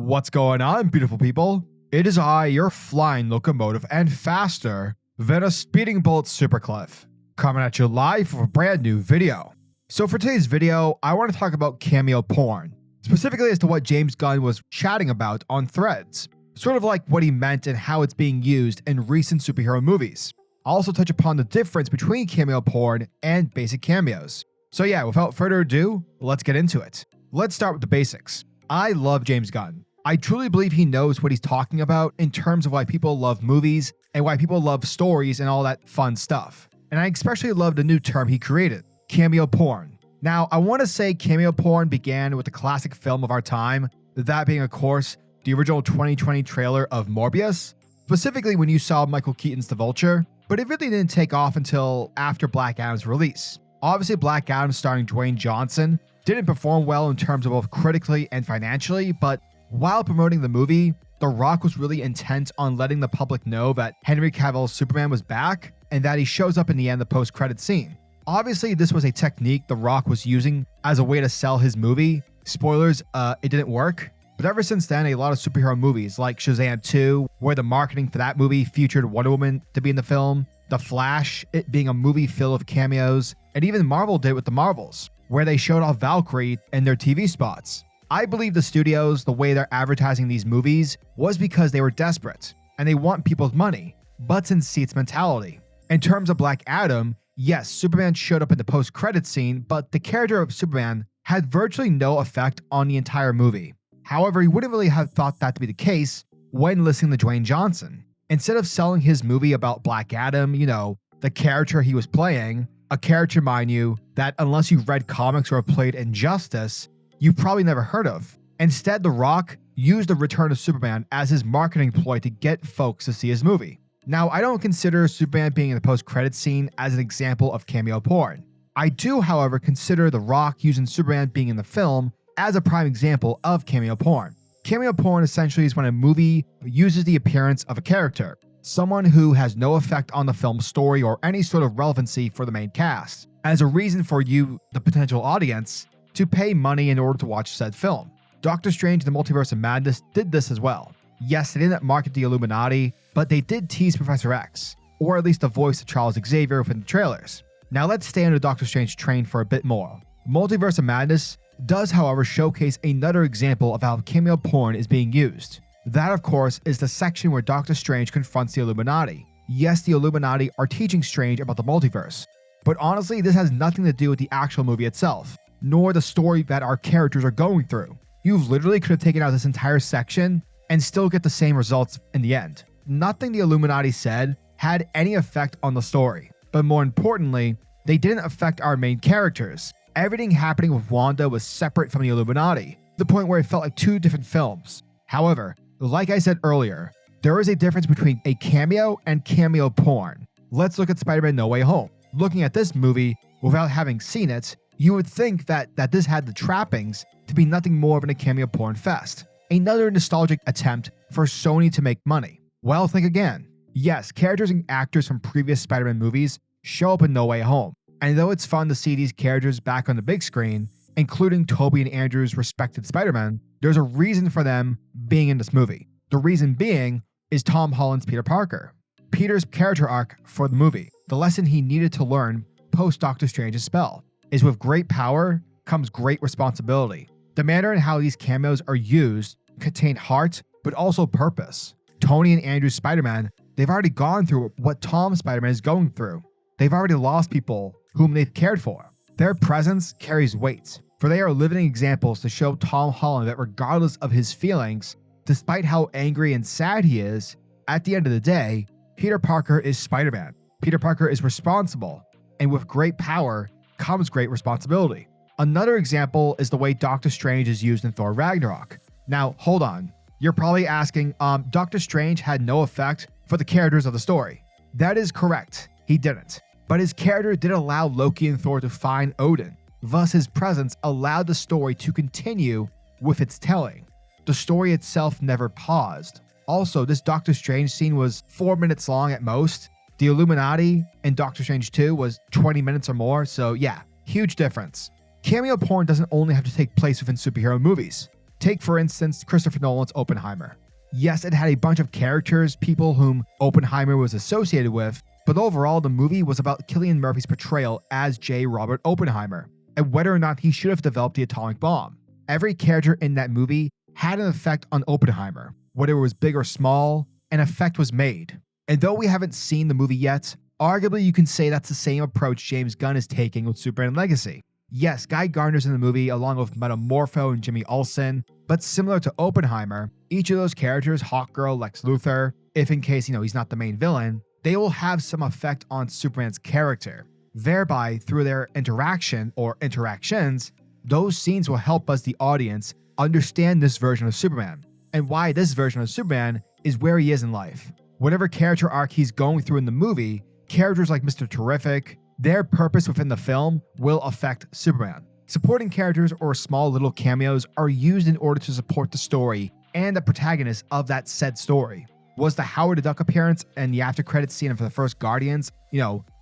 What's going on, beautiful people? It is I, your flying locomotive, and faster than a speeding bullet SuperCliff, coming at you live for a brand new video. So for today's video, I want to talk about CameoPorn, specifically as to what James Gunn was chatting about on Threads, sort of like what he meant and how it's being used in recent superhero movies. I'll also touch upon the difference between CameoPorn and basic cameos. So yeah, without further ado, let's get into it. Let's start with the basics. I love James Gunn. I truly believe he knows what he's talking about in terms of why people love movies and why people love stories and all that fun stuff. And I especially love the new term he created, CameoPorn. Now, I want to say CameoPorn began with the classic film of our time, that being, of course, the original 2020 trailer of Morbius, specifically when you saw Michael Keaton's The Vulture, but it really didn't take off until after Black Adam's release. Obviously, Black Adam starring Dwayne Johnson didn't perform well in terms of both critically and financially, but while promoting the movie, The Rock was really intent on letting the public know that Henry Cavill's Superman was back and that he shows up in the end of the post-credit scene. Obviously, this was a technique The Rock was using as a way to sell his movie. Spoilers, it didn't work. But ever since then, a lot of superhero movies like Shazam 2, where the marketing for that movie featured Wonder Woman to be in the film, The Flash, it being a movie filled with cameos, and even Marvel did with The Marvels, where they showed off Valkyrie in their TV spots. I believe the studios, the way they're advertising these movies, was because they were desperate, and they want people's money, butts in seats mentality. In terms of Black Adam, yes, Superman showed up in the post-credit scene, but the character of Superman had virtually no effect on the entire movie. However, you wouldn't really have thought that to be the case when listening to Dwayne Johnson. Instead of selling his movie about Black Adam, the character he was playing, a character, mind you, that unless you've read comics or have played Injustice, you've probably never heard of. Instead, The Rock used the return of Superman as his marketing ploy to get folks to see his movie. Now, I don't consider Superman being in the post-credit scene as an example of CameoPorn. I do, however, consider The Rock using Superman being in the film as a prime example of CameoPorn. CameoPorn essentially is when a movie uses the appearance of a character, someone who has no effect on the film's story or any sort of relevancy for the main cast, as a reason for you, the potential audience, to pay money in order to watch said film. Doctor Strange and the Multiverse of Madness did this as well. Yes, they didn't market the Illuminati, but they did tease Professor X, or at least the voice of Charles Xavier within the trailers. Now let's stay on the Doctor Strange train for a bit more. Multiverse of Madness does, however, showcase another example of how CameoPorn is being used. That, of course, is the section where Doctor Strange confronts the Illuminati. Yes, the Illuminati are teaching Strange about the multiverse, but honestly, this has nothing to do with the actual movie itself, nor the story that our characters are going through. You literally could have taken out this entire section and still get the same results in the end. Nothing the Illuminati said had any effect on the story, but more importantly, they didn't affect our main characters. Everything happening with Wanda was separate from the Illuminati, to the point where it felt like two different films. However, like I said earlier, there is a difference between a cameo and CameoPorn. Let's look at Spider-Man No Way Home. Looking at this movie, without having seen it, you would think that this had the trappings to be nothing more than a CameoPorn fest. Another nostalgic attempt for Sony to make money. Well, think again. Yes, characters and actors from previous Spider-Man movies show up in No Way Home. And though it's fun to see these characters back on the big screen, including Tobey and Andrew's respected Spider-Man, there's a reason for them being in this movie. The reason being is Tom Holland's Peter Parker. Peter's character arc for the movie, the lesson he needed to learn post Doctor Strange's spell, is with great power comes great responsibility. The manner in how these cameos are used contain heart, but also purpose. Tony and Andrew's Spider-Man, they've already gone through what Tom's Spider-Man is going through. They've already lost people whom they've cared for. Their presence carries weight, for they are living examples to show Tom Holland that regardless of his feelings, despite how angry and sad he is, at the end of the day, Peter Parker is Spider-Man. Peter Parker is responsible, and with great power comes great responsibility. Another example is the way Doctor Strange is used in Thor Ragnarok. Now, hold on. You're probably asking, Doctor Strange had no effect for the characters of the story. That is correct. He didn't. But his character did allow Loki and Thor to find Odin. Thus, his presence allowed the story to continue with its telling. The story itself never paused. Also, this Doctor Strange scene was 4 minutes long at most. The Illuminati in Doctor Strange 2 was 20 minutes or more, so yeah, huge difference. CameoPorn doesn't only have to take place within superhero movies. Take for instance Christopher Nolan's Oppenheimer. Yes, it had a bunch of characters, people whom Oppenheimer was associated with, but overall the movie was about Cillian Murphy's portrayal as J. Robert Oppenheimer, and whether or not he should have developed the atomic bomb. Every character in that movie had an effect on Oppenheimer. Whether it was big or small, an effect was made. And though we haven't seen the movie yet, arguably you can say that's the same approach James Gunn is taking with SupermanLegacy. Yes, GuyGardner's in the movie along with Metamorpho and JimmyOlsen, but similar to Oppenheimer, each of those characters, Hawkgirl, LexLuthor, if in case he's not the main villain, they will have some effect on Superman's character. Thereby, through their interaction or interactions, those scenes will help us, the audience, understand this version of Superman, and why this version of Superman is where he is in life. Whatever character arc he's going through in the movie, characters like Mr. Terrific, their purpose within the film will affect Superman. Supporting characters or small little cameos are used in order to support the story and the protagonist of that said story. Was the Howard the Duck appearance and the after credits scene for the first Guardians,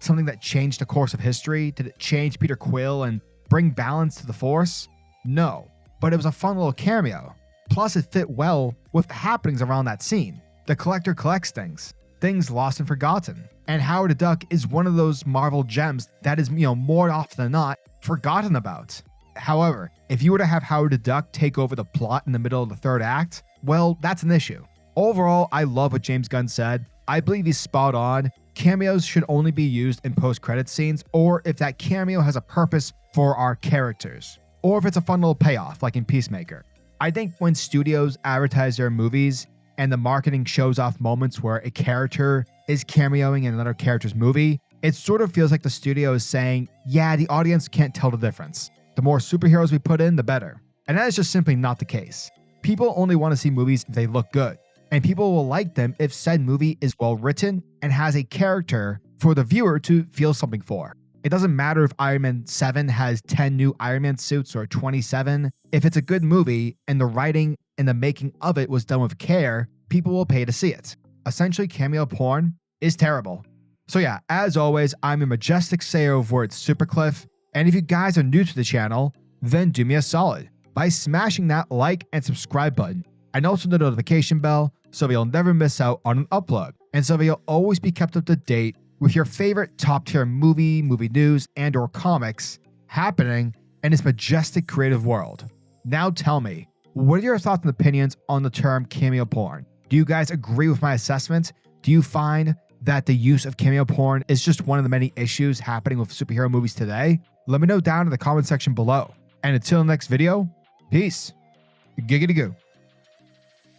something that changed the course of history? Did it change Peter Quill and bring balance to the Force? No, but it was a fun little cameo. Plus it fit well with the happenings around that scene. The collector collects things lost and forgotten. And Howard the Duck is one of those Marvel gems that is, more often than not, forgotten about. However, if you were to have Howard the Duck take over the plot in the middle of the third act, well, that's an issue. Overall, I love what James Gunn said. I believe he's spot on. Cameos should only be used in post-credit scenes, or if that cameo has a purpose for our characters, or if it's a fun little payoff, like in Peacemaker. I think when studios advertise their movies and the marketing shows off moments where a character is cameoing in another character's movie, it sort of feels like the studio is saying, yeah, the audience can't tell the difference. The more superheroes we put in, the better. And that is just simply not the case. People only want to see movies if they look good, and people will like them if said movie is well written and has a character for the viewer to feel something for. It doesn't matter if Iron Man 7 has 10 new Iron Man suits or 27. If it's a good movie and the writing and the making of it was done with care, people will pay to see it. Essentially, cameo porn is terrible. So yeah, as always, I'm a majestic sayer of words, SuperCliff, and if you guys are new to the channel, then do me a solid by smashing that like and subscribe button, and also the notification bell so that you'll never miss out on an upload, and so that you'll always be kept up to date with your favorite top tier movie news and or comics happening in this majestic creative world. Now tell me, what are your thoughts and opinions on the term cameo porn? Do you guys agree with my assessment? Do you find that the use of cameo porn is just one of the many issues happening with superhero movies today? Let me know down in the comment section below. And until the next video, peace. Giggity goo.